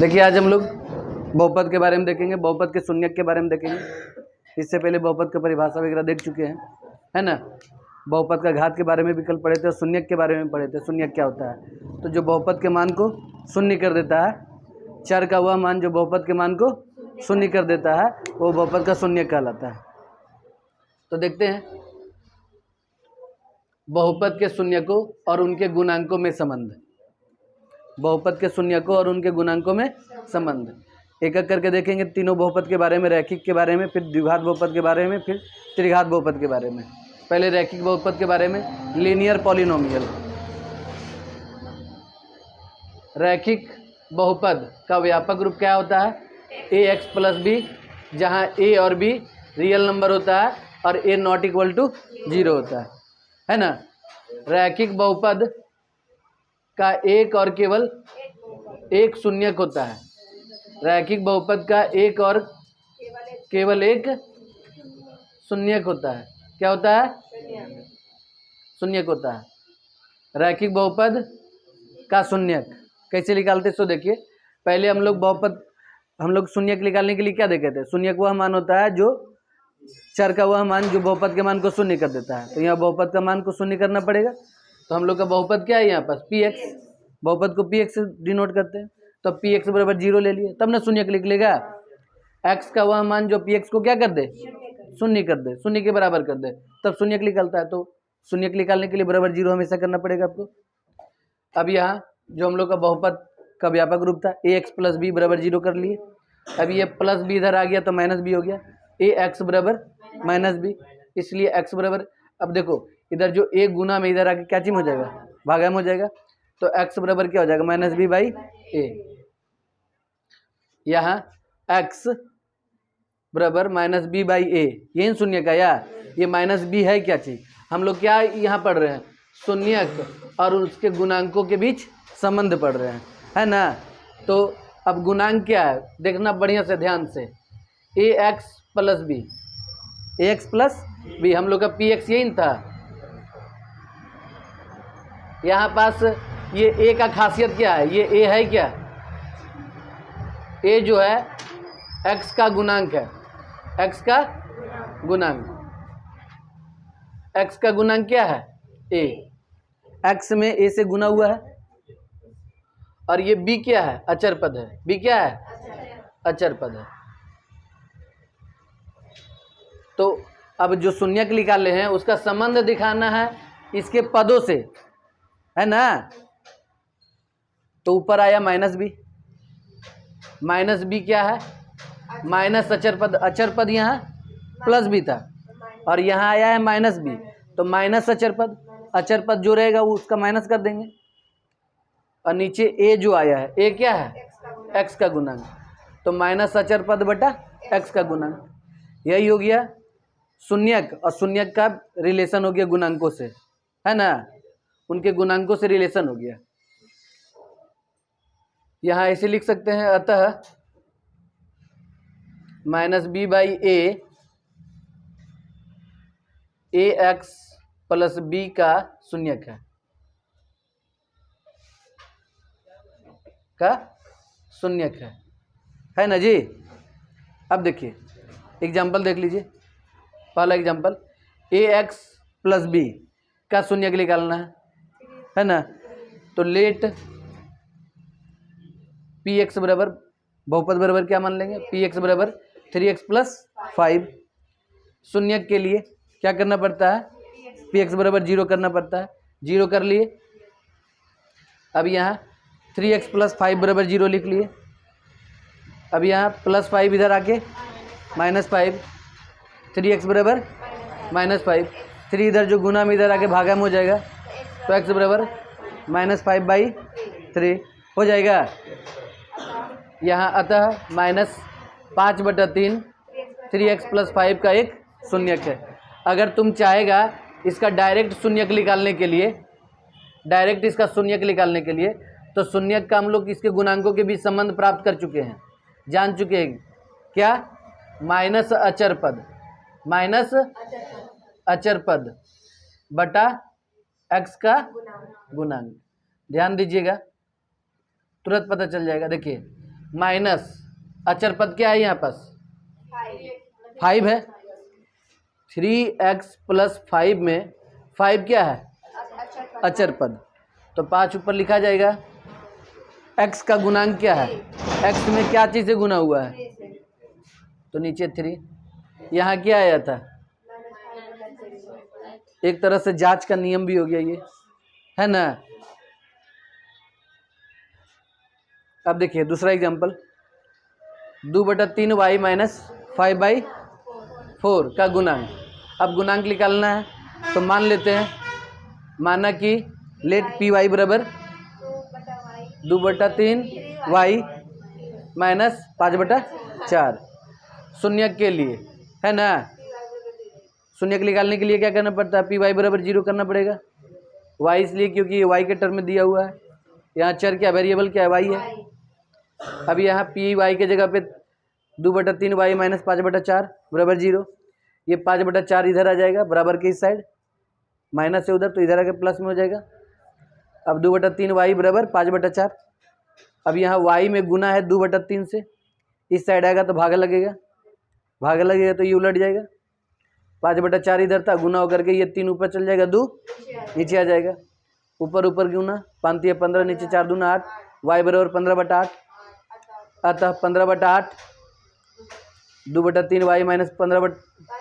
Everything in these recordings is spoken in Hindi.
देखिए आज हम लोग बहुपद के बारे में देखेंगे, बहुपद के शून्यक के बारे में देखेंगे। इससे पहले बहुपद की परिभाषा वगैरह देख चुके हैं, है ना। बहुपद का घात के बारे में भी कल पढ़े थे और शून्यक के बारे में पढ़े थे। शून्यक क्या होता है? तो जो बहुपद के मान को शून्य कर देता है, चर का वह मान जो बहुपद के मान को शून्य कर देता है, वो बहुपद का शून्यक कहलाता है। तो देखते हैं बहुपद के शून्यकों और उनके गुणांकों में संबंध। बहुपद के शून्यकों और उनके गुणांकों में संबंध एक एक करके देखेंगे। तीनों बहुपद के बारे में, रैखिक के बारे में, फिर द्विघात बहुपद के बारे में, फिर त्रिघात बहुपद के बारे में। पहले रैखिक बहुपद के बारे में, लीनियर पॉलिनोमियल। रैखिक बहुपद का व्यापक रूप क्या होता है? ax + b, जहाँ a और b रियल नंबर होता है और a नॉट इक्वल टू 0 होता है ना। रैखिक बहुपद का एक और केवल एक शून्यक होता है। रैखिक बहुपद का एक और केवल एक शून्यक होता है। क्या होता है? शून्यक होता है। रैखिक बहुपद का शून्यक कैसे निकालते सो देखिए। पहले हम लोग शून्यक निकालने के लिए क्या देखे थे? शून्यक वह मान होता है जो चर का वह मान जो बहुपद के मान को शून्य कर देता है। तो यहाँ बहुपद का मान को शून्य करना पड़ेगा। तो हम लोग का बहुपद क्या है? यहाँ पास px, बहुपद को px से डिनोट करते हैं। तो px बराबर 0 ले लिए, तब ना शून्य लिख लेगा। x का वह मान जो px को क्या कर दे? शून्य कर दे, शून्य के बराबर कर दे, तब शून्य निकलता है। तो शून्य निकालने के लिए बराबर 0 हमेशा करना पड़ेगा आपको। अब यहाँ जो हम लोग का बहुपद का व्यापक रूप था, ax + b बराबर 0 कर लिए। अब ये प्लस b इधर आ गया तो माइनस b हो गया। ax बराबर -b, इसलिए x बराबर, अब देखो इधर जो a गुना में इधर आके क्या चीज हो जाएगा? भागा में हो जाएगा। तो x बराबर क्या हो जाएगा? -b/a। यहाँ x बराबर -b/a, यही शून्य का या ये -b है क्या चीज? हम लोग क्या यहाँ पढ़ रहे हैं? शून्यक और उसके गुणांकों के बीच संबंध पढ़ रहे हैं, है ना। तो अब गुणांक क्या है देखना बढ़िया से ध्यान से। ax + b, ax + b, हम लोग का px यही था। यहाँ पास ये a का खासियत क्या है? ये a है क्या? a जो है x का गुणांक है। x का गुणांक, x का गुणांक क्या है? a। x में a से गुना हुआ है। और ये b क्या है? अचर पद है। b क्या है? अचर पद है। तो अब जो शून्यक निकाले हैं उसका संबंध दिखाना है इसके पदों से, है ना। तो ऊपर आया -b, -b क्या है? माइनस अचर पद, अचर पद यहाँ +b था और यहाँ आया है -b, तो माइनस अचर पद जो रहेगा वो उसका माइनस कर देंगे। और नीचे a जो आया है, a क्या है? x का गुणांक, तो माइनस अचर पद बटा x का गुणांक। यही हो गया शून्यक, और शून्यक का रिलेशन हो गया गुणांकों से, है ना। उनके गुणांकों से रिलेशन हो गया। यहाँ ऐसे लिख सकते हैं, अतः -b/a ax + b का शून्यक है, है ना जी। अब देखिए एग्जाम्पल देख लीजिए। पहला एग्जाम्पल, ax + b का शून्यक निकालना है ना। तो लेट px बराबर, बहुपद बराबर क्या मान लेंगे? px बराबर 3x + 5। शून्यक के लिए क्या करना पड़ता है? px बराबर 0 करना पड़ता है। 0 कर लिए। अब यहाँ 3x + 5 बराबर 0 लिख लिए। अब यहाँ +5 इधर आके -5, 3x बराबर -5, 3 इधर जो गुना में इधर आके भागा में हो जाएगा। तो x बराबर -5/3 हो जाएगा। यहाँ अतः -5/3 3x + 5 का एक शून्यक है। अगर तुम चाहेगा इसका डायरेक्ट शून्यक निकालने के लिए, तो शून्यक का हम लोग इसके गुणांकों के बीच संबंध प्राप्त कर चुके हैं, जान चुके हैं। क्या? माइनस अचर पद बटा x का गुणांक। ध्यान दीजिएगा, तुरंत पता चल जाएगा। देखिए माइनस अचर पद क्या है यहाँ पास 5 है। 3x + 5 में 5 क्या है अचर पद, तो 5 ऊपर लिखा जाएगा। x का गुणांक क्या है, x में क्या चीज़ से गुना हुआ है, तो नीचे 3। यहाँ क्या आया था, एक तरह से जांच का नियम भी हो गया ये, है ना। अब देखिए दूसरा एग्जांपल, 2/3y - 5/4 का गुणांक। अब गुणांक निकालना है, तो मान लेते हैं, माना कि लेट py बराबर 2/3y - 5/4 शून्यक के लिए, है ना। शून्यक निकालने के लिए क्या करना पड़ता है, py बराबर 0 करना पड़ेगा। y इसलिए क्योंकि ये y के टर्म में दिया हुआ है, यहाँ चर क्या वेरिएबल क्या है y है। अब यहाँ py के जगह पे 2/3y - 5/4 बराबर 0, ये 5/4 इधर आ जाएगा बराबर के इस साइड, माइनस से उधर, तो इधर आके प्लस में हो जाएगा। अब 2/3y बराबर 5/4। अब यहाँ y में गुना है 2/3 से, इस साइड आएगा तो भागा लगेगा, भागा लगेगा तो ये उलट जाएगा। 5/4 इधर था, गुना होकर के ये 3 ऊपर चल जाएगा, 2 नीचे आ जाएगा। ऊपर ऊपर गुना, 5 × 15 नीचे 4 × 2 = 8, y बराबर 15/8। अतः 15/8 2/3y -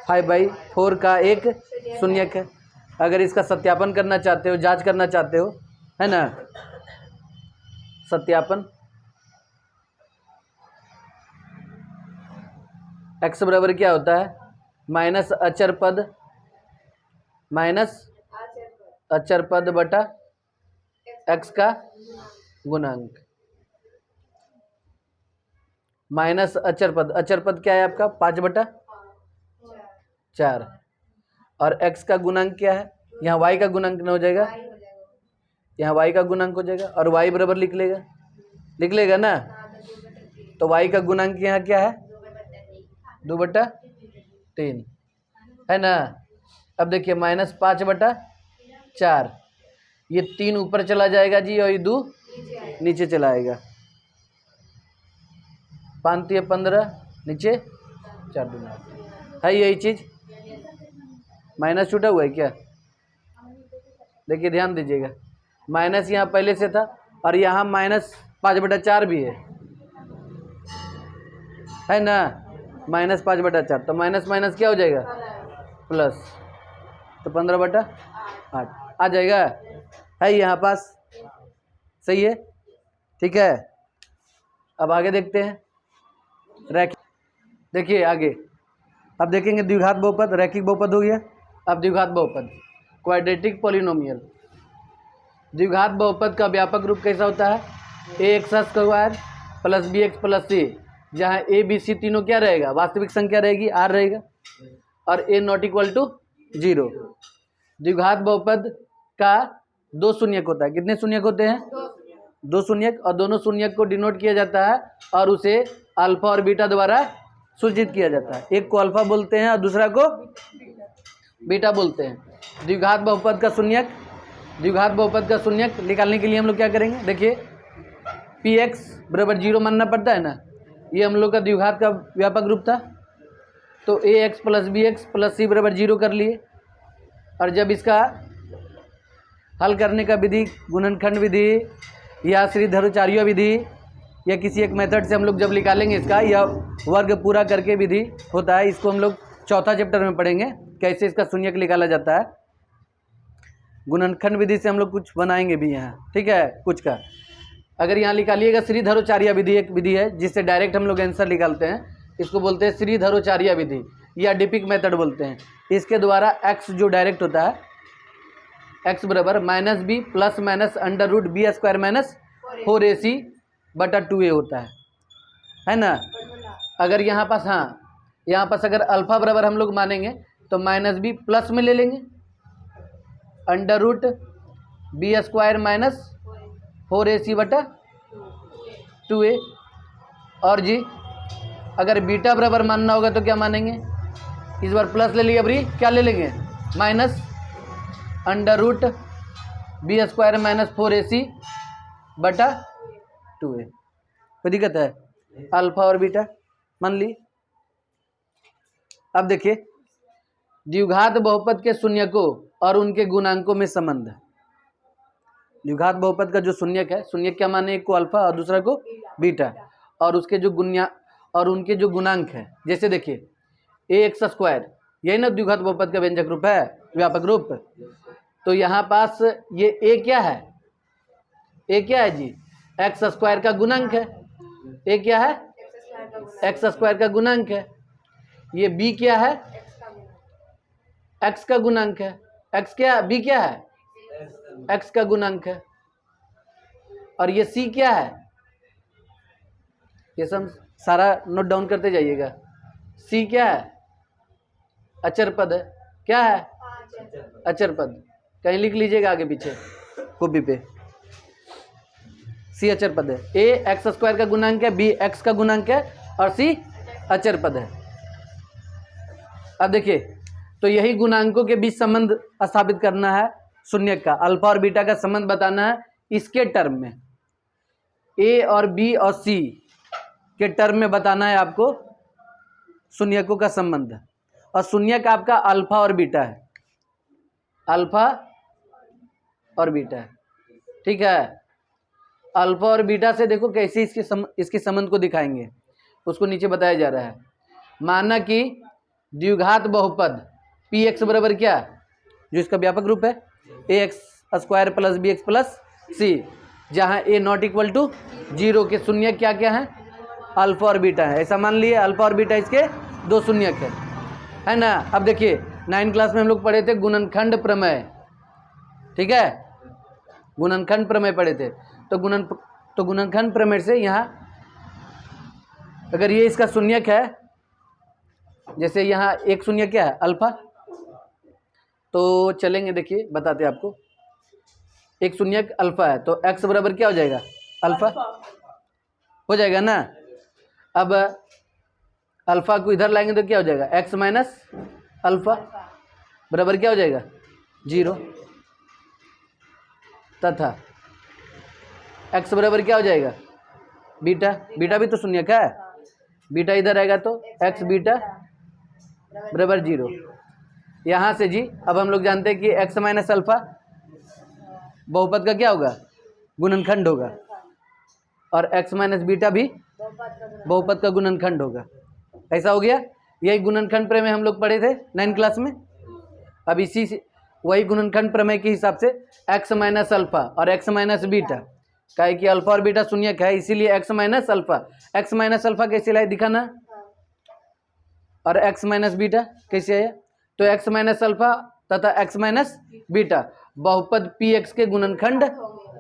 5/4 का एक शून्यक है। अगर इसका सत्यापन करना चाहते हो, जांच करना चाहते हो, है ना, सत्यापन, x बराबर क्या होता है, माइनस अचर पद बटा x का गुणांक, माइनस अचर पद क्या है आपका 5/4, और x का गुणांक क्या है, यहाँ y का गुणांक न हो जाएगा, यहाँ y का गुणांक हो जाएगा, और y बराबर लिख लेगा ना। तो y का गुणांक यहाँ क्या है 2/3, है ना। अब देखिए -5/4, ये 3 ऊपर चला जाएगा जी, और ये 2 नीचे चला आएगा। 5 × 15 नीचे 4 × 2 है, यही चीज़। माइनस छूटा हुआ है क्या, देखिए ध्यान दीजिएगा, माइनस यहाँ पहले से था, और यहाँ -5/4 भी है ना, -5/4, तो माइनस माइनस क्या हो जाएगा प्लस, तो 15/8 आ जाएगा, है यहाँ पास, सही है, ठीक है। अब आगे देखते हैं, रैखिक, देखिए आगे, अब देखेंगे द्विघात बहुपद, रैखिक बहुपद हो गया। अब द्विघात बहुपद, क्वाड्रेटिक पॉलिनोमियल। द्विघात बहुपद का व्यापक रूप कैसा होता है, ax² + bx + c, जहाँ a b c तीनों क्या रहेगा, वास्तविक संख्या रहेगी, r रहेगा, और a ≠ 0। द्विघात बहुपद का 2 शून्यक होता है, कितने शून्यक होते हैं, 2 शून्यक, और दोनों शून्यक को डिनोट किया जाता है, और उसे अल्फा और बीटा द्वारा सूचित किया जाता है। एक को अल्फा बोलते हैं और दूसरा को बीटा बोलते हैं। द्विघात बहुपद का शून्यक निकालने के लिए हम लोग क्या करेंगे, देखिए px बराबर 0 मानना पड़ता है ना, ये हम लोग का द्विघात का व्यापक रूप था, तो ax + bx + c बराबर 0 कर लिए। और जब इसका हल करने का विधि गुणनखंड विधि या श्रीधराचार्य विधि या किसी एक मेथड से हम लोग जब निकालेंगे इसका, यह वर्ग पूरा करके विधि होता है, इसको हम लोग चौथा चैप्टर में पढ़ेंगे कैसे इसका शून्यक निकाला जाता है। गुणनखंड विधि से हम लोग कुछ बनाएंगे भी यहाँ, ठीक है, कुछ का। अगर यहाँ निकालिएगा श्रीधराचार्य विधि, एक विधि है जिससे डायरेक्ट हम लोग आंसर निकालते हैं, इसको बोलते हैं श्रीधराचार्य विधि या डिपिक मेथड बोलते हैं। इसके द्वारा x जो डायरेक्ट होता है, x बराबर -b ± √b² - 4ac/2a होता है ना। अगर यहाँ पास, हाँ यहाँ पास अगर अल्फा बराबर हम लोग मानेंगे तो -b प्लस में ले लेंगे, √b² - 4ac/2a। और जी अगर बीटा बराबर मानना होगा तो क्या मानेंगे, इस बार प्लस ले लिया, अभी क्या ले लेंगे, -√b² - 4ac/2a। कोई दिक्कत है, अल्फा और बीटा मान ली। अब देखिए द्विघात बहुपद के शून्यकों और उनके गुणांकों में संबंध। द्विघात बहुपद का जो शून्यक है, शून्यक क्या माने, एक को अल्फा और दूसरा को बीटा, और उसके जो और उनके जो गुणांक है, जैसे देखिए ए एक्स स्क्वायर, यही ना द्विघात बहुपद का व्यंजक रूप है, व्यापक रूप। तो यहाँ पास ये ए क्या है, ए क्या है जी, एक्स स्क्वायर का गुणांक है। ए क्या है, एक्स स्क्वायर का गुणांक है। ये बी क्या है, एक्स का गुणांक है। एक्स क्या, बी क्या है, एक्स का गुणांक है। और ये सी क्या है, ये सब सारा नोट डाउन करते जाइएगा। सी क्या है, अचर पद है। क्या है, अचर पद। कहीं लिख लीजिएगा आगे पीछे कॉपी पे, सी अचर पद है। ए एक्स स्क्वायर का गुणांक है, बी एक्स का गुणांक है, और सी अचर पद है। अब देखिए, तो यही गुणांकों के बीच संबंध स्थापित करना है शून्यक का, अल्फा और बीटा का संबंध बताना है इसके टर्म में। ए और बी और सी के टर्म में बताना है आपको शून्यकों का संबंध। और शून्यक आपका अल्फा और बीटा है, अल्फा और बीटा है, ठीक है। अल्फा और बीटा से देखो कैसे इसके संबंध को दिखाएंगे, उसको नीचे बताया जा रहा है। माना कि द्विघात बहुपद पी एक्स बराबर क्या, जो इसका व्यापक रूप है, a x square plus b x plus c, जहाँ ए नॉट इक्वल टू 0 के शून्यक क्या क्या है, अल्फा और बीटा है। ऐसा मान लिए अल्फा और बीटा इसके दो शून्यक है ना। अब देखिए 9 क्लास में हम लोग पढ़े थे गुणनखंड प्रमेय, ठीक है, गुणनखंड प्रमेय पढ़े थे। तो गुणनखंड प्रमेय से यहाँ अगर ये इसका शून्यक है, जैसे यहाँ एक शून्यक क्या है, अल्फा, तो चलेंगे देखिए बताते आपको। एक शून्यक अल्फा है, तो एक्स बराबर क्या हो जाएगा, अल्फा हो जाएगा ना। अब अल्फा को इधर लाएंगे तो क्या हो जाएगा, एक्स माइनस अल्फा बराबर क्या हो जाएगा, 0, तथा एक्स बराबर क्या हो जाएगा, बीटा। बीटा भी तो शून्यक है, बीटा इधर आएगा तो एक्स बीटा बराबर 0। यहाँ से जी अब हम लोग जानते हैं कि एक्स माइनस अल्फा बहुपद का क्या होगा, गुणनखंड होगा, और एक्स माइनस बीटा भी बहुपद का गुणनखंड होगा। ऐसा हो गया। यही गुणनखंड प्रमेय हम लोग पढ़े थे 9 क्लास में। अब इसी से वही गुणनखंड प्रमेय के हिसाब से एक्स माइनस अल्फा और एक्स माइनस बीटा, काहे कि अल्फा और बीटा शून्यक है, इसीलिए एक्स माइनस अल्फा कैसे लाए दिखाना, और एक्स माइनस बीटा कैसे आया, तो एक्स माइनस अल्फा तथा एक्स माइनस बीटा बहुपद पी एक्स के गुणनखंड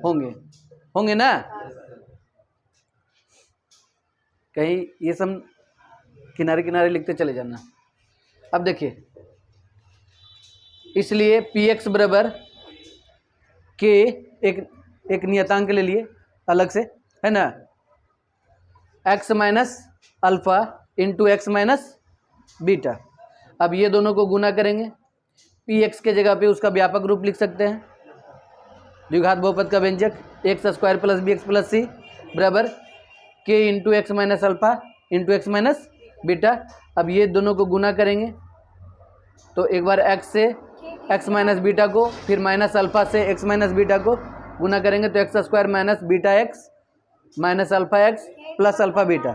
होंगे ना। कहीं ये सब किनारे किनारे लिखते चले जाना। अब देखिए, इसलिए पी एक्स बराबर के एक नियतांक ले लिए अलग से, है ना, x minus alpha into x minus beta. अब ये दोनों को गुना करेंगे, पी एक्स के जगह पे उसका व्यापक रूप लिख सकते हैं, द्विघात बहुपद का व्यंजक x square plus b x plus c बराबर k into x minus alpha into x minus beta. अब ये दोनों को गुना करेंगे तो एक बार एक्स से एक्स माइनस बीटा को, फिर माइनस अल्फा से एक्स माइनस बीटा को गुना करेंगे तो x square minus beta x minus alpha x plus alpha beta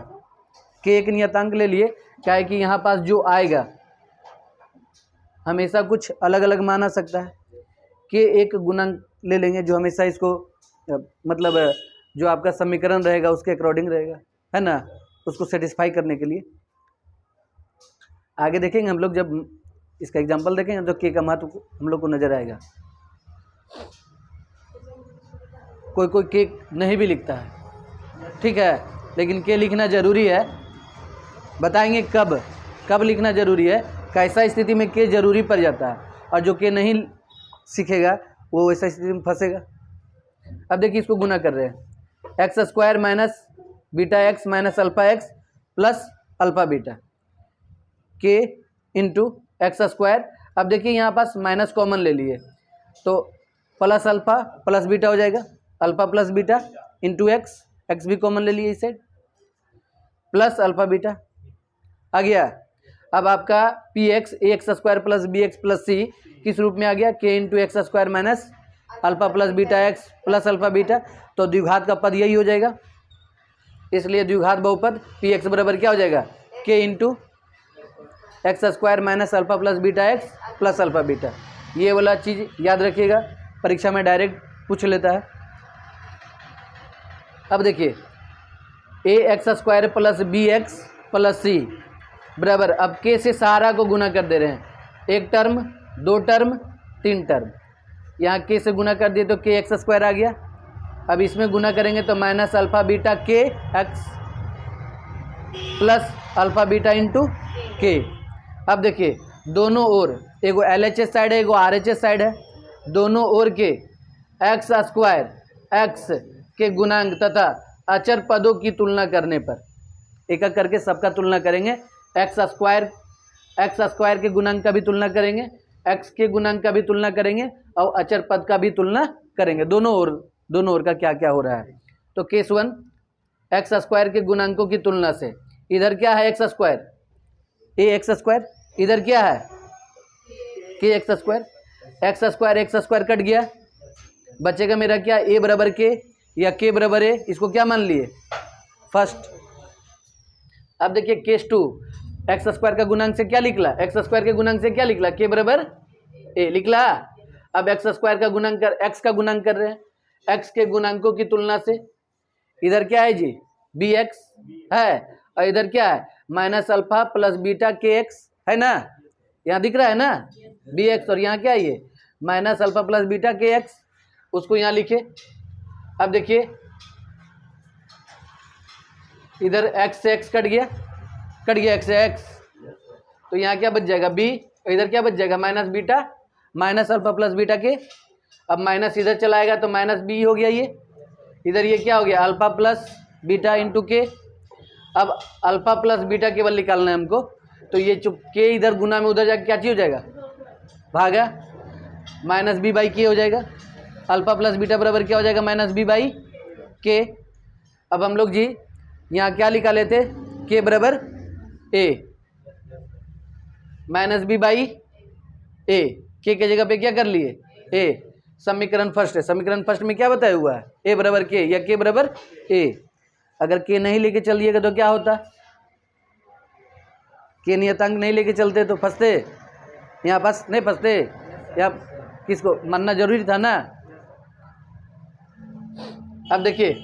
k एक नियतांक ले लिए। क्या है कि यहाँ पास जो आएगा हमेशा कुछ अलग अलग माना सकता है, के एक गुणांक ले लेंगे जो हमेशा इसको मतलब जो आपका समीकरण रहेगा उसके अकॉर्डिंग रहेगा, है ना, उसको सेटिस्फाई करने के लिए। आगे देखेंगे हम लोग, जब इसका एग्जांपल देखेंगे तो के का महत्व हम लोग को नजर आएगा। कोई के नहीं भी लिखता है, ठीक है, लेकिन के लिखना जरूरी है। बताएंगे कब लिखना जरूरी है, कैसा स्थिति में के जरूरी पड़ जाता है, और जो के नहीं सीखेगा वो वैसा स्थिति में फंसेगा। अब देखिए इसको गुना कर रहे हैं, x square minus beta x minus alpha x plus alpha beta के इंटू एक्स स्क्वायर। अब देखिए यहाँ पास माइनस कॉमन ले लिए तो प्लस अल्फा प्लस बीटा हो जाएगा, alpha plus beta into x, x भी कॉमन ले लिए इस साइड। प्लस अल्फा बीटा आ गया। अब आपका p x a x square plus b x plus c किस रूप में आ गया, k into x square minus alpha plus beta x plus alpha beta. तो द्विघात का पद यही हो जाएगा, इसलिए द्विघात बहुपद पी एक्स बराबर क्या हो जाएगा, के into x square minus alpha plus beta x plus alpha beta. ये वाला चीज़ याद रखिएगा, परीक्षा में डायरेक्ट पूछ लेता है। अब देखिए a x square plus b x plus c बराबर, अब के से सहारा को गुना कर दे रहे हैं, एक टर्म, दो टर्म, तीन टर्म। यहाँ के से गुना कर दिए तो के एक्स स्क्वायर आ गया। अब इसमें गुना करेंगे तो माइनस अल्फा बीटा के x plus alpha beta into के। अब देखिए दोनों ओर, एगो एल एच एस साइड है, एगो आर एच एस साइड है, दोनों ओर के एक्स स्क्वायर एक्स के गुणांक तथा अचर पदों की तुलना करने पर, एक एक करके सबका तुलना करेंगे। एक्स स्क्वायर के गुणांक का भी तुलना करेंगे, एक्स के गुणांक का भी तुलना करेंगे और अचर पद का भी तुलना करेंगे। दोनों ओर का क्या क्या हो रहा है। तो केस वन, एक्स स्क्वायर के गुणांकों की तुलना से, इधर क्या है एक्स स्क्वायर ए एक्स स्क्वायर, इधर क्या है के एक्स स्क्वायर कट गया, बचेगा मेरा क्या, ए बराबर के या के बराबर ए, इसको क्या मान लिए फर्स्ट। अब देखिए केस टू, एक्स स्क्वायर का गुणांक से क्या निकला, एक्स स्क्वायर के गुणांक से क्या निकला, के बराबर ए निकला। अब एक्स स्क्वायर का गुणांक कर, एक्स का गुणांक कर रहे हैं, एक्स के गुणांकों की तुलना से इधर क्या है जी, बी एक्स है, और इधर क्या है माइनस अल्फा प्लस बीटा के एक्स है ना, यहाँ दिख रहा है ना बी एक्स, और यहाँ क्या है ये माइनस अल्फा प्लस बीटा के एक्स, उसको यहाँ लिखे। अब देखिए इधर एक्स से एक्स कट गया एक्स से एक्स, तो यहाँ क्या बच जाएगा बी, इधर क्या बच जाएगा minus beta minus alpha plus beta के। अब माइनस इधर चलाएगा तो माइनस बी हो गया, ये इधर ये क्या हो गया अल्फा प्लस बीटा इंटू के। अब अल्फा प्लस बीटा केवल निकालना है हमको, तो ये चुप के इधर गुना में उधर जाके क्या चीज हो जाएगा, भागा, माइनस बी बाई के हो जाएगा। अल्फा प्लस बीटा बराबर क्या हो जाएगा, माइनस बी बाई के। अब हम लोग जी यहाँ क्या लिखा लेते, के बराबर ए माइनस बी बाई ए, के जगह पे क्या कर लिए ए। समीकरण फर्स्ट है, समीकरण फर्स्ट में क्या बताया हुआ है, ए बराबर के या के बराबर ए। अगर के नहीं लेके चलिएगा तो क्या होता, के नियतांक नहीं लेके चलते तो फंसते, यहाँ पास नहीं फंसते, या किसको मानना जरूरी था ना। अब देखिए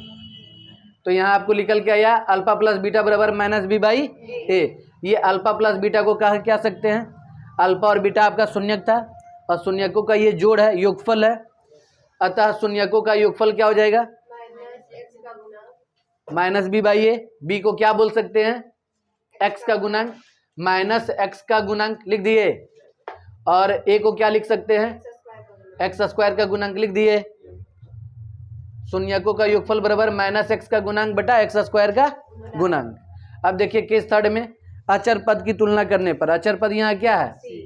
तो यहाँ आपको निकल के आया अल्फा प्लस बीटा बराबर माइनस बी बाई ए। ये अल्फा प्लस बीटा को कहा क्या सकते हैं, अल्फा और बीटा आपका शून्यक था, और शून्यकों का ये जोड़ है, योगफल है, अतः शून्यकों का योगफल क्या हो जाएगा minus B by A. B को क्या बोल सकते हैं, एक्स का गुणांक, माइनस एक्स का गुणांक लिख दिए, और ए को क्या लिख सकते हैं, एक्स स्क्वायर का गुणांक लिख दिए। शून्यकों का योगफल बराबर माइनस एक्स का गुणांक बटा एक्स स्क्वायर का गुणांक। अब देखिए केस थर्ड में अचर पद की तुलना करने पर, अचर पद यहाँ क्या है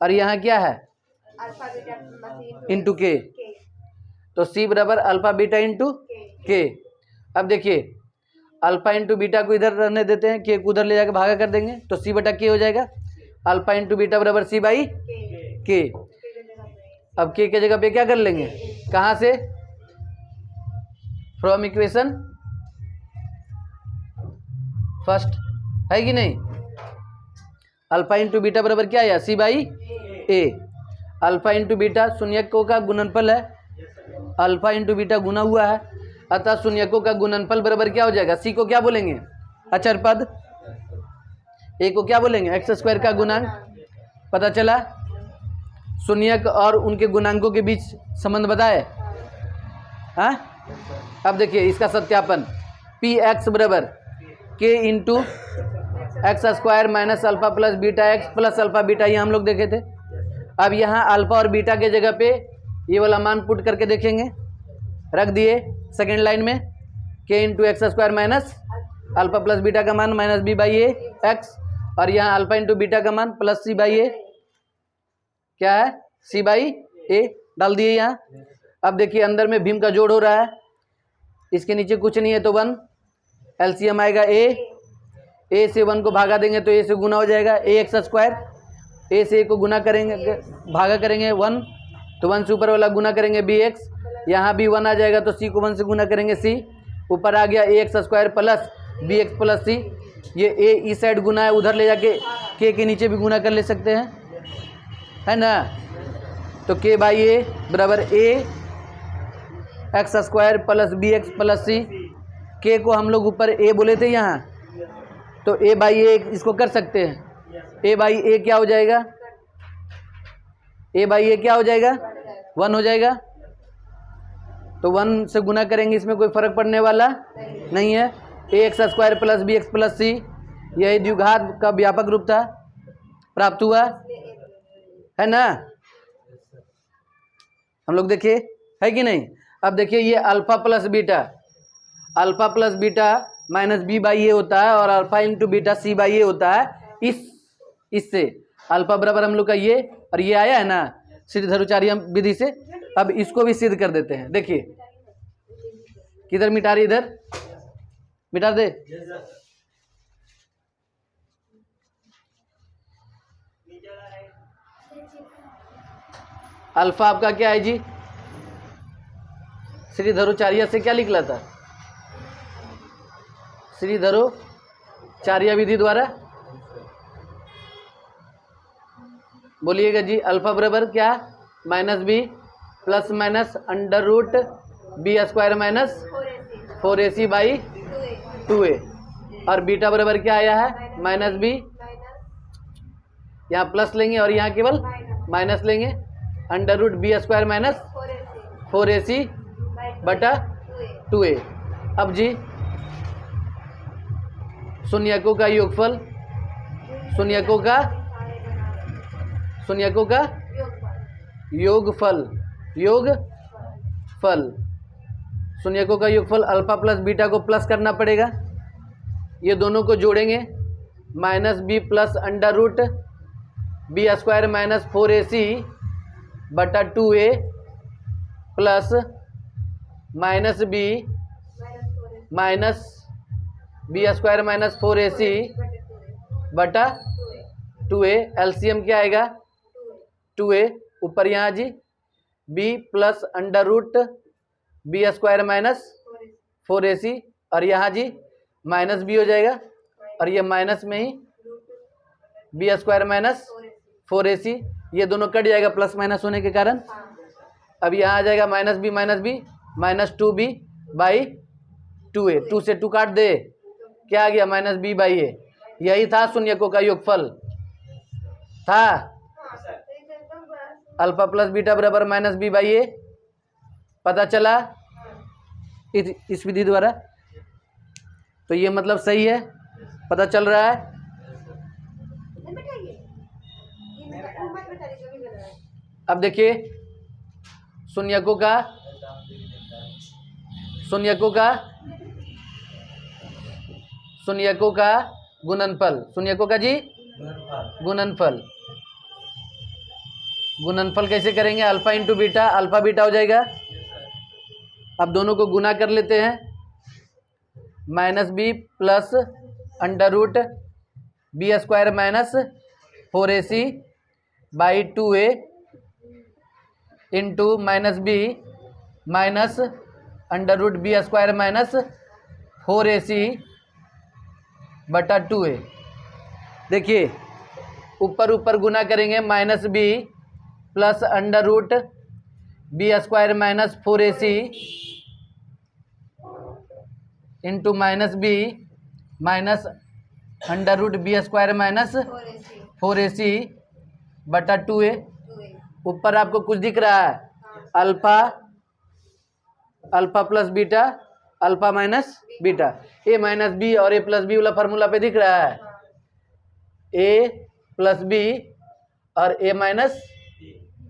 और यहाँ क्या है इंटू के, तो सी बराबर अल्फा बीटा इंटू के। अब देखिए अल्फा इंटू बीटा को इधर रहने देते हैं, के को उधर ले जाकर भागा कर देंगे, तो सी बटा के हो जाएगा। अल्फा इंटू बीटा बराबर सी बाई के। अब के जगह पे क्या कर लेंगे, कहाँ से, फ्रॉम इक्वेशन फर्स्ट, है कि नहीं। अल्फा इंटू बीटा बराबर क्या है, c by a. Alpha into beta शून्यकों का गुणनफल है, अल्फा इंटू बीटा गुना हुआ है, अतः शून्यकों का गुणनफल बराबर क्या हो जाएगा, सी को क्या बोलेंगे अचर पद, ए को क्या बोलेंगे एक्स स्क्वायर का गुणांक। पता चला शून्यक और उनके गुणांकों के बीच संबंध बताए। हाँ अब देखिए इसका सत्यापन, पी एक्स बराबर k into x square minus alpha plus beta x plus alpha beta, ये हम लोग देखे थे। अब यहाँ अल्फा और बीटा के जगह पे ये वाला मान पुट करके देखेंगे, रख दिए सेकेंड लाइन में, k into x square minus alpha plus beta का मान minus B by A x, और यहाँ अल्फा इंटू बीटा का मान प्लस सी बाई ए, क्या है सी बाई ए, डाल दिए यहाँ। अब देखिए अंदर में भीम का जोड़ हो रहा है, इसके नीचे कुछ नहीं है तो 1, एलसीएम आएगा ए, ए से 1 को भागा देंगे तो ए से गुना हो जाएगा ए एक्स स्क्वायर, ए से ए को गुना करेंगे भागा करेंगे 1 तो 1 से ऊपर वाला गुना करेंगे बी एक्स, यहाँ भी 1 आ जाएगा तो सी को 1 से गुना करेंगे सी, ऊपर आ गया a x square plus b x plus c, ये ए इस साइड गुना है, उधर ले जाके के नीचे भी गुना कर ले सकते हैं, है ना। तो के बाई ए बराबर a x square plus b x plus c, के को हम लोग ऊपर ए बोले थे यहाँ, तो ए बाई ए इसको कर सकते हैं, ए बाई ए क्या हो जाएगा, ए बाई ए क्या हो जाएगा 1 हो जाएगा, तो 1 से गुना करेंगे, इसमें कोई फर्क पड़ने वाला नहीं है। A x square plus b x plus c, यही द्विघात का व्यापक रूप था, प्राप्त हुआ, है ना। हम लोग देखिए है कि नहीं। अब देखिए ये alpha plus beta minus B by a होता है और alpha into beta c by a होता है। इससे अल्फा बराबर हम लोग का ये और ये आया है ना श्रीधराचार्य विधि से। अब इसको भी सिद्ध कर देते हैं। देखिए किधर मिटा रही, इधर मिटा दे। अल्फा आपका क्या है जी, श्रीधराचार्य से क्या निकला था, श्रीधराचार्य विधि द्वारा बोलिएगा जी। अल्फा बराबर क्या, minus B plus minus under root B square minus 4ac by 2a, और बीटा बराबर क्या आया है माइनस बी, यहाँ प्लस लेंगे और यहाँ केवल माइनस लेंगे, under root B square minus 4ac बटा 2a। अब जी शून्यकों का योगफल, शून्यकों का योगफल, शून्यकों का योगफल अल्फा प्लस बीटा को प्लस करना पड़ेगा, ये दोनों को जोड़ेंगे, minus B plus under root B square minus 4ac बटा 2a plus minus B square minus 4ac बटा 2a। एलसीएम क्या आएगा 2a, ऊपर यहाँ जी b plus under root B square minus 4ac, और यहाँ जी माइनस b हो जाएगा और ये माइनस में ही बी स्क्वायर माइनस 4ac, ये दोनों कट जाएगा प्लस माइनस होने के कारण। अब यहाँ आ जाएगा minus B minus 2b by 2a, 2 से 2 काट दे, क्या आ गया माइनस बी बाई ए। यही था शून्यकों का योगफल था, अल्फा प्लस बीटा बराबर माइनस बी बाई ए, पता चला इस विधि द्वारा। तो ये मतलब सही है, पता चल रहा है। अब देखिए शून्यकों का गुणनफल, शून्यकों का जी गुणनफल कैसे करेंगे, alpha into beta, alpha beta हो जाएगा। अब दोनों को गुना कर लेते हैं, minus B plus under root B square minus 4ac by 2a into minus B minus under root B square minus 4ac बटा 2a। देखिए ऊपर गुना करेंगे, minus B plus under root B square minus 4ac into minus B minus under root B square minus 4ac बटा 2a। ऊपर आपको कुछ दिख रहा है, alpha plus beta, alpha minus beta, a minus b और ए प्लस बी वाला फार्मूला पे दिख रहा है, ए प्लस बी और ए माइनस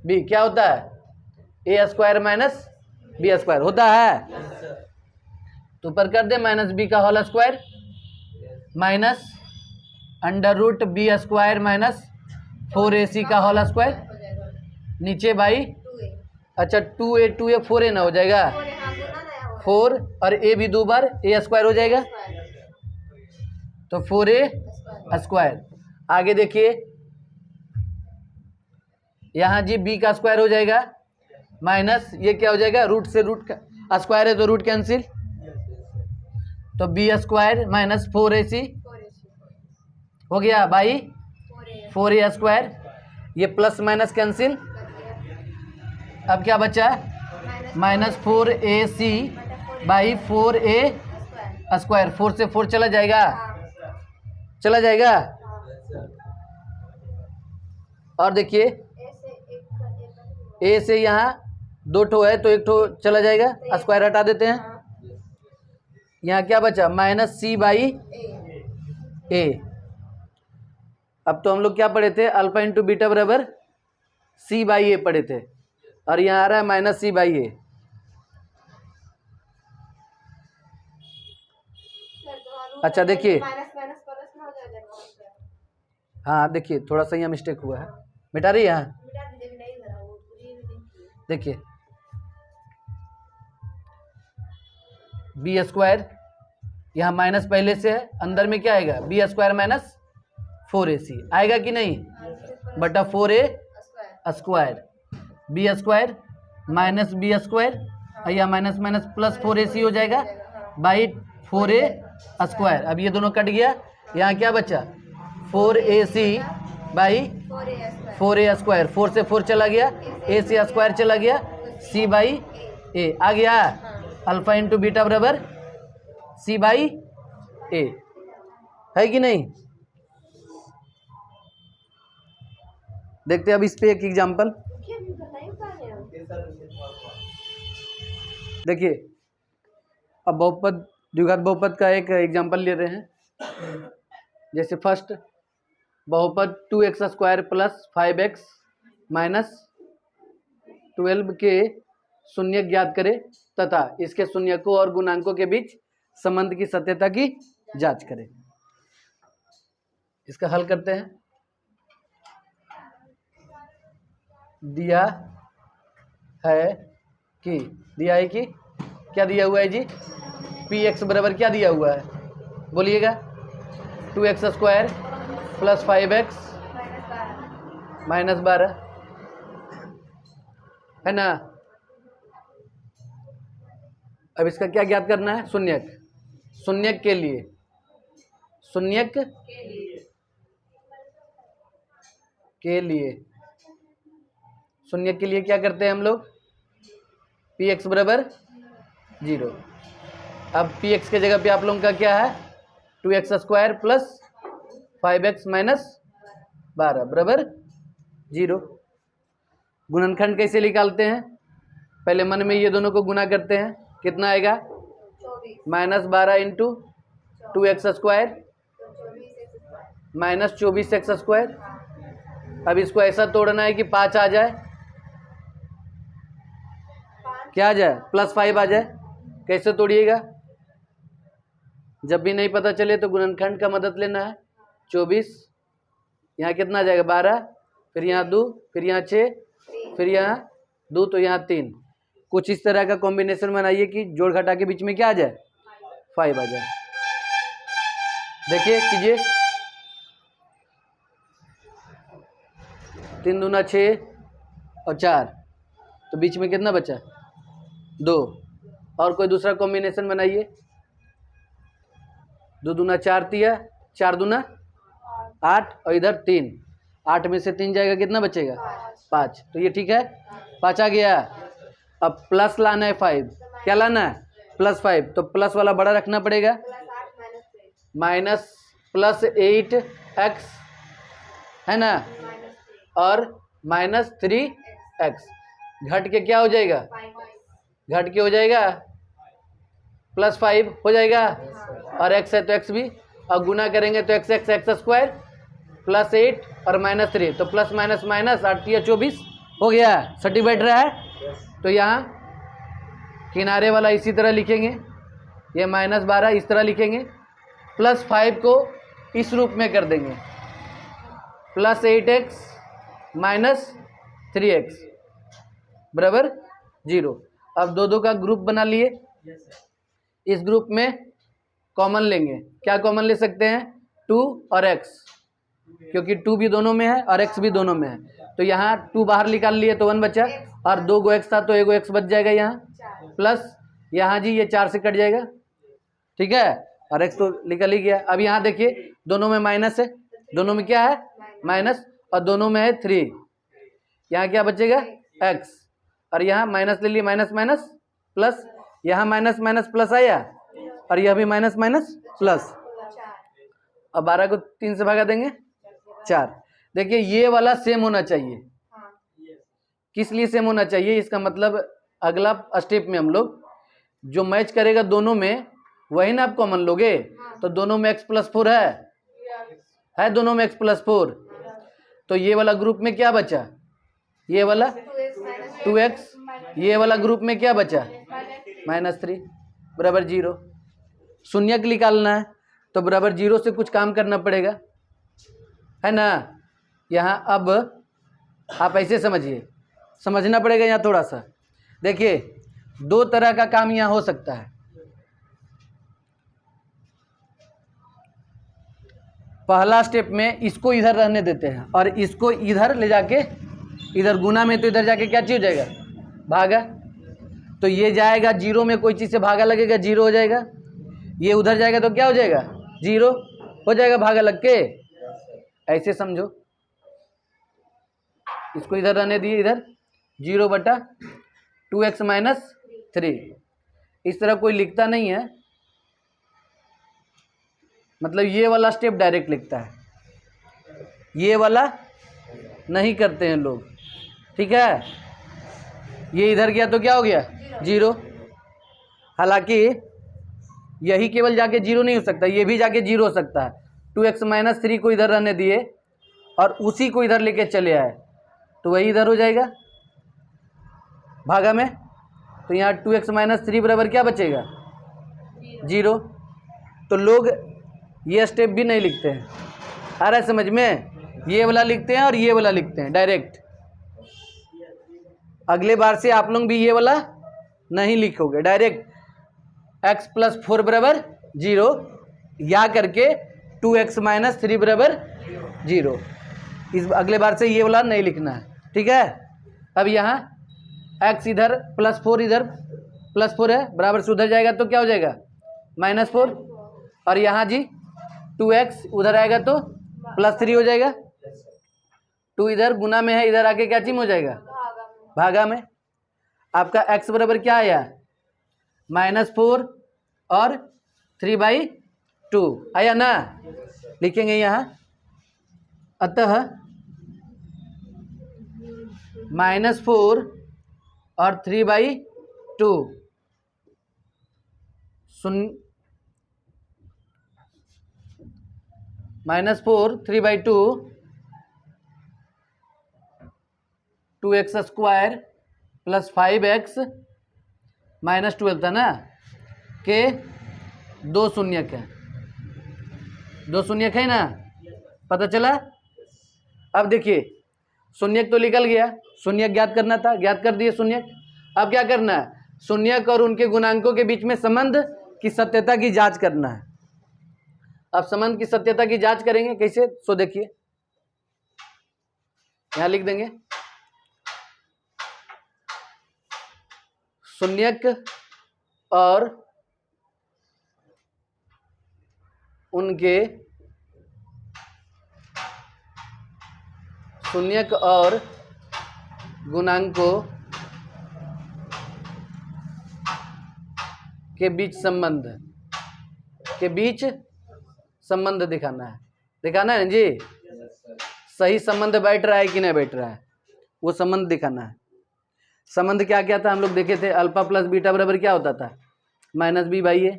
बी क्या होता है, A square minus B square होता है। तो ऊपर कर दे माइनस बी का whole square minus under root B square minus 4ac का होल स्क्वायर, नीचे बाई अच्छा 2a 4a ना हो जाएगा, 4 और a भी 2 बार a स्क्वायर हो जाएगा। तो 4a²। आगे देखिए यहाँ जी b का स्क्वायर हो जाएगा माइनस ये क्या हो जाएगा, रूट से रूट का स्क्वायर है तो रूट कैंसिल, तो b² माइनस 4ac हो गया बाई 4a²। ये प्लस माइनस कैंसिल, अब क्या बचा, माइनस 4ac बाई 4a²। 4 से 4 चला जाएगा, चला जाएगा। और देखिए a से यहाँ 2 ठो है तो 1 ठो चला जाएगा, स्क्वायर हटा देते हैं। यहाँ क्या बचा, माइनस c बाई a। अब तो हम लोग क्या पढ़े थे, अल्फा इंटू बीटा बराबर c बाई a पढ़े थे, और यहाँ आ रहा है माइनस c बाई a। अच्छा देखिए, हाँ देखिए थोड़ा सा यहाँ मिस्टेक हुआ है, मिटा रही है यहाँ। देखिए b², यहाँ माइनस पहले से है, अंदर में क्या आएगा, b² माइनस 4ac आएगा कि नहीं, बटा 4a² b² माइनस b², या माइनस माइनस प्लस 4ac हो जाएगा बाई 4a²। अब ये दोनों कट गया, यहाँ क्या बचा, 4ac बाई 4a²। 4 से 4 चला गया, a से स्क्वायर चला गया, c बाई a आ गया। अल्फा इंटू बीटा बराबर c बाई a है कि नहीं। देखते हैं अब इस पे एक एग्जाम्पल। देखिए अब बहुपद द्विघात बहुपद का एक एग्जाम्पल ले रहे हैं। जैसे फर्स्ट बहुपद 2x² प्लस 5x माइनस 12 के शून्यक ज्ञात करें तथा इसके शून्यकों और गुणांकों के बीच संबंध की सत्यता की जांच करें। इसका हल करते हैं। दिया है कि क्या दिया हुआ है जी, px बराबर क्या दिया हुआ है बोलिएगा, 2x² प्लस 5x माइनस 12 है ना। अब इसका क्या ज्ञात करना है, शून्यक। शून्यक के लिए शून्यक के लिए क्या करते हैं हम लोग, px बराबर 0। अब px के जगह पे आप लोगों का क्या है, 2x² प्लस 5x माइनस 12 बराबर 0। गुणनखंड कैसे निकालते हैं, पहले मन में ये दोनों को गुना करते हैं, कितना आएगा, minus 12 into 2x² minus 24x²। अब इसको ऐसा तोड़ना है कि 5 आ जाए, क्या आ जाए, प्लस 5 आ जाए। कैसे तोड़िएगा, जब भी नहीं पता चले तो गुणनखंड का मदद लेना है। 24 यहाँ कितना आ जाएगा, 12, फिर यहाँ 2, फिर यहाँ 6, फिर यहाँ 2, तो यहाँ 3। कुछ इस तरह का कॉम्बिनेशन बनाइए कि जोड़ घटा के बीच में क्या आ जाए, 5 आ जाए। देखिए कीजिए, 3 दूना 6 और 4, तो बीच में कितना बचा, 2। और कोई दूसरा कॉम्बिनेशन बनाइए, 2 दूना 4 तिया, 4 दूना 8 और इधर 3, 8 में से 3 जाएगा, कितना बचेगा, 5। तो ये ठीक है, 5 आ गया। अब प्लस लाना है 5, क्या लाना है, प्लस 5, तो प्लस वाला बड़ा रखना पड़ेगा, माइनस प्लस 8x है ना, और माइनस 3x घट के क्या हो जाएगा, घट के हो जाएगा प्लस 5 हो जाएगा, और x है तो x भी, और गुना करेंगे तो x² प्लस 8 और माइनस 3, तो प्लस माइनस माइनस 8 या 24 हो गया। सटी बैठ रहा है। तो यहाँ किनारे वाला इसी तरह लिखेंगे, ये माइनस 12 इस तरह लिखेंगे, प्लस 5 को इस रूप में कर देंगे, प्लस 8x माइनस 3x बराबर 0। अब दो का ग्रुप बना लिए, इस ग्रुप में कॉमन लेंगे, क्या कॉमन ले सकते हैं, 2 और x, क्योंकि 2 भी दोनों में है और x भी दोनों में है, तो यहाँ 2 बाहर निकाल लिए तो 1 बचा, और 2 गो x था तो 1 गो x बच जाएगा यहाँ, प्लस यहाँ जी ये 4 से कट जाएगा, ठीक है, और x तो निकल ही गया। अब यहाँ देखिए दोनों में माइनस है, दोनों में क्या है माइनस, और दोनों में है 3, यहाँ क्या बचेगा x, और यहाँ माइनस ले लिए, माइनस माइनस प्लस, यहाँ माइनस माइनस प्लस आया, और यह भी माइनस माइनस प्लस, अब 12 को 3 से भगा देंगे 4। देखिए ये वाला सेम होना चाहिए, किस लिए सेम होना चाहिए, इसका मतलब अगला स्टेप में हम लोग जो मैच करेगा दोनों में वही ना आप कॉमन लोगे, तो दोनों में x+4 है दोनों में x+4, तो ये वाला ग्रुप में क्या बचा, ये वाला 2x, ये वाला ग्रुप में क्या बचा -3 बराबर 0। शून्यक निकालना है तो बराबर 0 से कुछ काम करना पड़ेगा, है ना। यहाँ अब आप ऐसे समझिए, समझना पड़ेगा यहाँ थोड़ा सा। देखिए 2 तरह का काम यहाँ हो सकता है। पहला स्टेप में इसको इधर रहने देते हैं और इसको इधर ले जाके, इधर गुना में तो इधर जाके क्या चीज हो जाएगा भागा, तो ये जाएगा 0 में, कोई चीज़ से भागा लगेगा 0 हो जाएगा, ये उधर जाएगा तो क्या हो जाएगा 0 हो जाएगा भागा लग के, ऐसे समझो। इसको इधर रहने दिए, इधर 0/2x - 3, इस तरह कोई लिखता नहीं है, मतलब ये वाला स्टेप डायरेक्ट लिखता है, ये वाला नहीं करते हैं लोग, ठीक है। ये इधर गया तो क्या हो गया 0, हालांकि यही केवल जाके 0 नहीं हो सकता, ये भी जाके 0 हो सकता है। 2x - 3 को इधर रहने दिए और उसी को इधर लेके चले आए तो वही इधर हो जाएगा भागा में, तो यहाँ 2x - 3 बराबर क्या बचेगा 0। तो लोग ये स्टेप भी नहीं लिखते हैं, आ रहा है समझ में, ये वाला लिखते हैं और ये वाला लिखते हैं डायरेक्ट। अगले बार से आप लोग भी ये वाला नहीं लिखोगे, डायरेक्ट x+4 बराबर 0 या करके 2x - 3 बराबर 0, इस अगले बार से ये वाला नहीं लिखना है, ठीक है। अब यहाँ x इधर +4 इधर +4 है, बराबर से उधर जाएगा तो क्या हो जाएगा -4, और यहाँ जी 2x उधर आएगा तो +3 हो जाएगा, 2 इधर गुना में है, इधर आके क्या चीज हो जाएगा भागा में। आपका x बराबर क्या आया -4 और 3/2 आया ना, लिखेंगे यहाँ, अतः -4 और 3/2 -4 3/2 2x² + 5x - 12 था ना, के 2 शून्यक है, 2 शून्यक है ना, पता चला। अब देखिए शून्यक तो निकल गया, शून्यक ज्ञात करना था, ज्ञात कर दिए शून्यक। अब क्या करना है, शून्यक और उनके गुणांकों के बीच में संबंध की सत्यता की जांच करना है। अब संबंध की सत्यता की जांच करेंगे कैसे, सो देखिए यहां लिख देंगे, शून्यक और उनके शून्यक और गुणांकों के बीच संबंध दिखाना है, दिखाना है जी, सही संबंध बैठ रहा है कि नहीं बैठ रहा है, वो संबंध दिखाना है। संबंध क्या क्या था हम लोग देखे थे, अल्फा प्लस बीटा बराबर क्या होता था -b/a,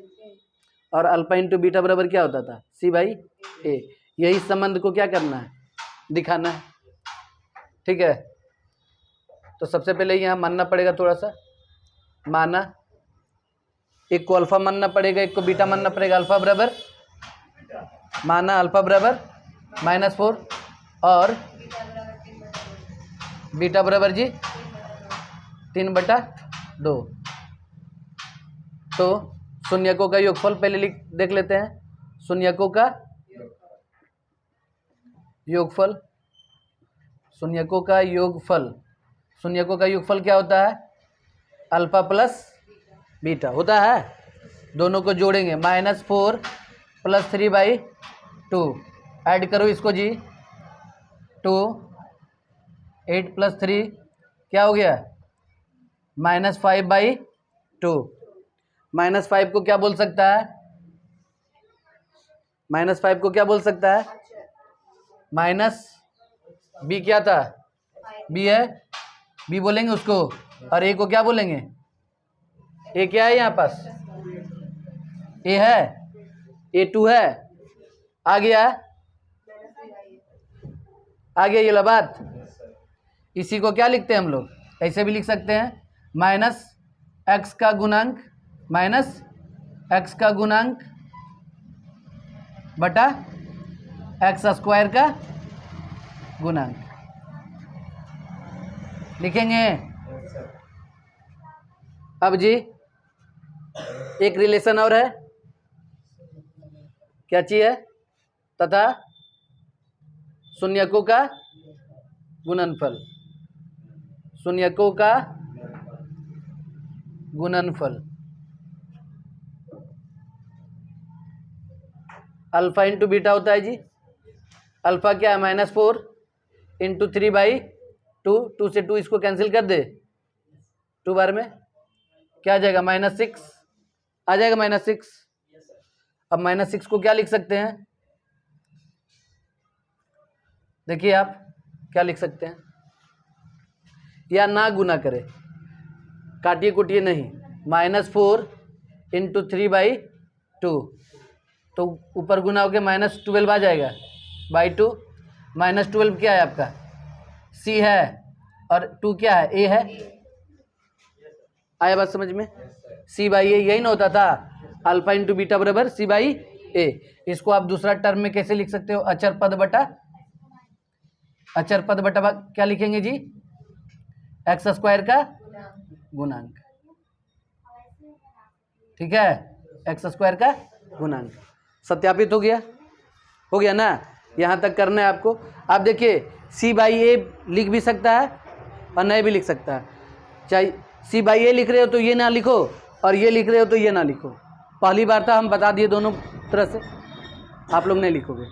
और अल्फा इंटू बीटा बराबर क्या होता था c/a। यही संबंध को क्या करना है, दिखाना है, ठीक है। तो सबसे पहले यहाँ मानना पड़ेगा, थोड़ा सा माना, एक को अल्फा मानना पड़ेगा, एक को बीटा मानना पड़ेगा। अल्फा बराबर माना, अल्फा बराबर -4 और बीटा बराबर जी 3/2। तो शून्यकों का योगफल पहले देख लेते हैं, शून्यकों का योगफल, शून्यकों का योगफल, शून्यकों का योगफल क्या होता है? अल्फा प्लस बीटा होता है। दोनों को जोड़ेंगे, -4 + 3/2, ऐड करो इसको जी, 2, 8 + 3 क्या हो गया? -5/2। -5 को क्या बोल सकता है? -5 को क्या बोल सकता है? माइनस बी क्या था? बी है, बी बोलेंगे उसको, और ए को क्या बोलेंगे? ए क्या है यहाँ पास? ए है, A2 है, आ गया, आ गया ये ला बात। इसी को क्या लिखते हैं हम लोग? ऐसे भी लिख सकते हैं, -x का गुणांक, -x का गुणांक बटा x² का गुणांक लिखेंगे। अब जी एक रिलेशन और है, क्या चीज है? तथा शून्यकों का गुणनफल, शून्यकों का गुणनफल अल्फा इंटू बीटा होता है जी। अल्फा क्या है? -4 × 3/2, 2 से 2 इसको कैंसिल कर दे, 2 बार में क्या आ जाएगा? -6 आ जाएगा, -6। अब -6 को क्या लिख सकते हैं? देखिए आप क्या लिख सकते हैं, या ना गुना करें, काटिए कुटिए नहीं, -4 × 3/2, तो ऊपर गुना होकर -12 आ जाएगा, /2। -12 क्या है आपका? C है, और 2 क्या है? A है। आया बात समझ में? C/A यही ना होता था, अल्फा इंटू बीटा बराबर C/A। इसको आप दूसरा टर्म में कैसे लिख सकते हो? अचर पद बटा क्या लिखेंगे जी? x² का गुणांक, ठीक है, x² का गुणांक। सत्यापित हो गया ना? यहाँ तक करना है आपको। आप देखिए, C/A लिख भी सकता है और नहीं भी लिख सकता है। चाहे C/A लिख रहे हो तो ये ना लिखो, और ये लिख रहे हो तो ये ना लिखो। पहली बार था, हम बता दिए दोनों तरह से, आप लोग नहीं लिखोगे,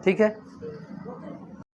ठीक है।